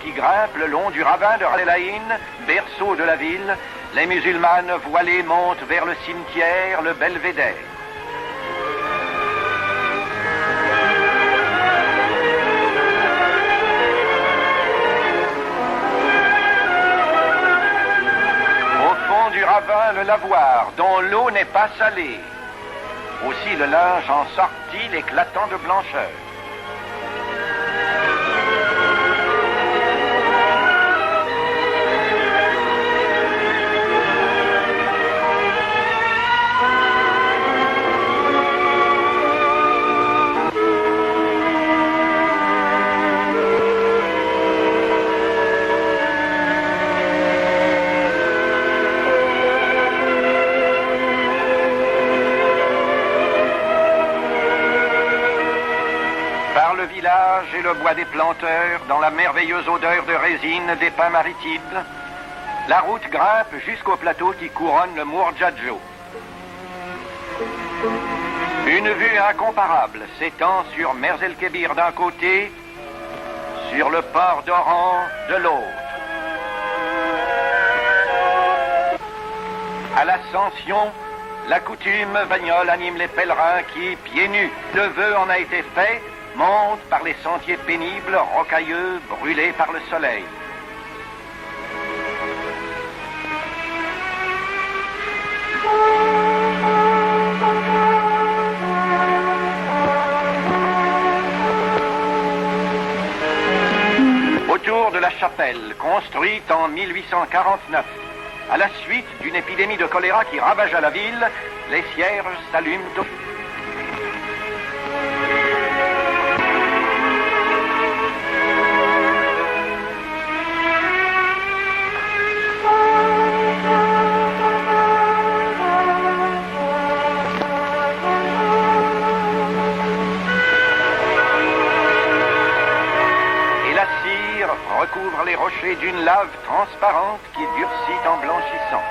Qui grimpe le long du ravin de Al-Ain, berceau de la ville, les musulmanes voilées montent vers le cimetière, le belvédère. Au fond du ravin, le lavoir, dont l'eau n'est pas salée. Aussi le linge en sortit, l'éclatant de blancheur. Le village et le bois des planteurs, dans la merveilleuse odeur de résine des pins maritimes, la route grimpe jusqu'au plateau qui couronne le Mourjadjo. Une vue incomparable s'étend sur Merz el-Kébir d'un côté, sur le port d'Oran de l'autre. À l'ascension, la coutume bagnole anime les pèlerins qui, pieds nus, le vœu en a été fait, monte par les sentiers pénibles, rocailleux, brûlés par le soleil. Autour de la chapelle, construite en 1849, à la suite d'une épidémie de choléra qui ravagea la ville, les cierges s'allument au... recouvre les rochers d'une lave transparente qui durcit en blanchissant.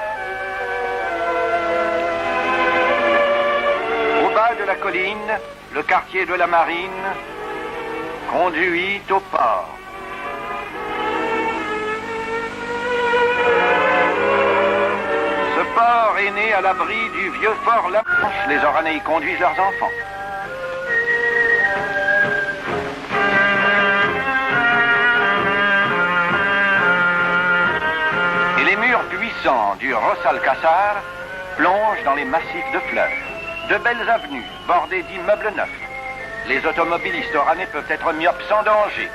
Au bas de la colline, le quartier de la Marine conduit au port. Ce port est né à l'abri du vieux fort La Manche. Les Oranais y conduisent leurs enfants. Puissant du Ros Alcázar plonge dans les massifs de fleurs. De belles avenues bordées d'immeubles neufs. Les automobilistes oranais peuvent être myopes sans danger.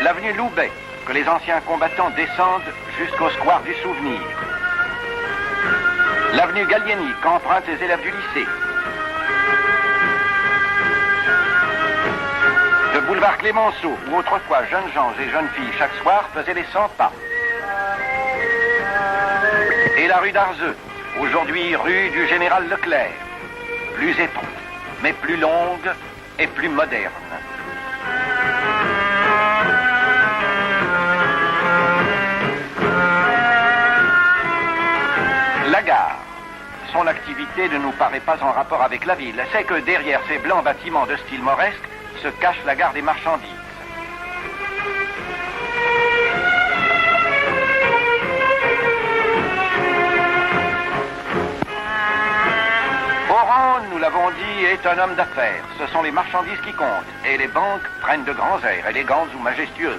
L'avenue Loubet, que les anciens combattants descendent jusqu'au square du Souvenir. L'avenue Gallieni, qu'empruntent les élèves du lycée. Le boulevard Clémenceau, où autrefois jeunes gens et jeunes filles chaque soir faisaient les 100 pas. Et la rue d'Arzeux, aujourd'hui rue du Général Leclerc, plus étroite, mais plus longue et plus moderne. La gare. Son activité ne nous paraît pas en rapport avec la ville. C'est que derrière ces blancs bâtiments de style mauresque, se cache la gare des marchandises. Oran, nous l'avons dit, est un homme d'affaires. Ce sont les marchandises qui comptent. Et les banques prennent de grands airs, élégantes ou majestueuses.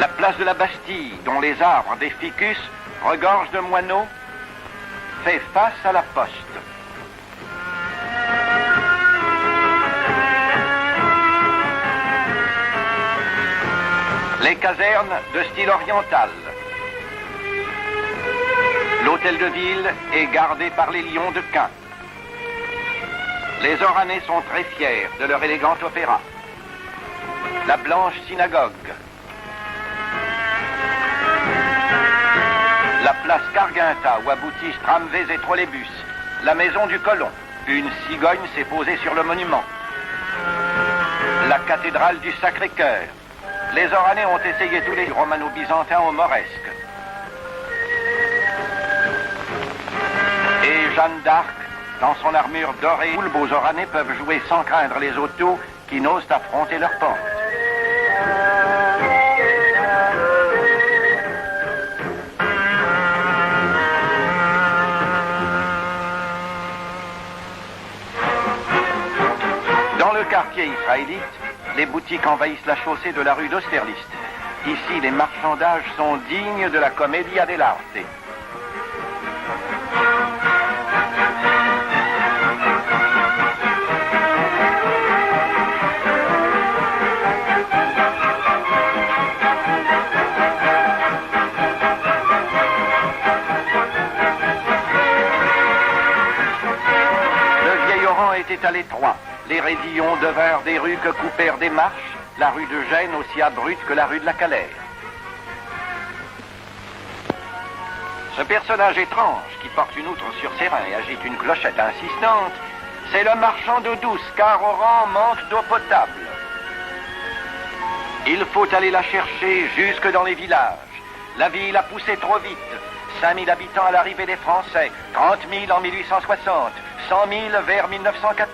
La place de la Bastille, dont les arbres des ficus regorgent de moineaux, fait face à la poste. Les casernes de style oriental. L'hôtel de ville est gardé par les lions de Caen. Les Oranais sont très fiers de leur élégant opéra. La blanche synagogue. La place Carguinta où aboutissent tramways et trolleybus. La maison du colon. Une cigogne s'est posée sur le monument. La cathédrale du Sacré-Cœur. Les Oranais ont essayé tous les romano-byzantins au Mauresque. Et Jeanne d'Arc dans son armure dorée. Tous les beaux oranais peuvent jouer sans craindre les autos qui n'osent affronter leurs portes. Dans le quartier israélite, les boutiques envahissent la chaussée de la rue d'Austerlitz. Ici, les marchandages sont dignes de la commedia dell'arte. Le vieil Orient était à l'étroit. Les raidillons devinrent des rues que coupèrent des marches, la rue de Gênes aussi abrupte que la rue de la Calère. Ce personnage étrange qui porte une outre sur ses reins et agite une clochette insistante, c'est le marchand d'eau douce, car Oran manque d'eau potable. Il faut aller la chercher jusque dans les villages. La ville a poussé trop vite. 5000 habitants à l'arrivée des Français, 30 000 en 1860, 100 000 vers 1914.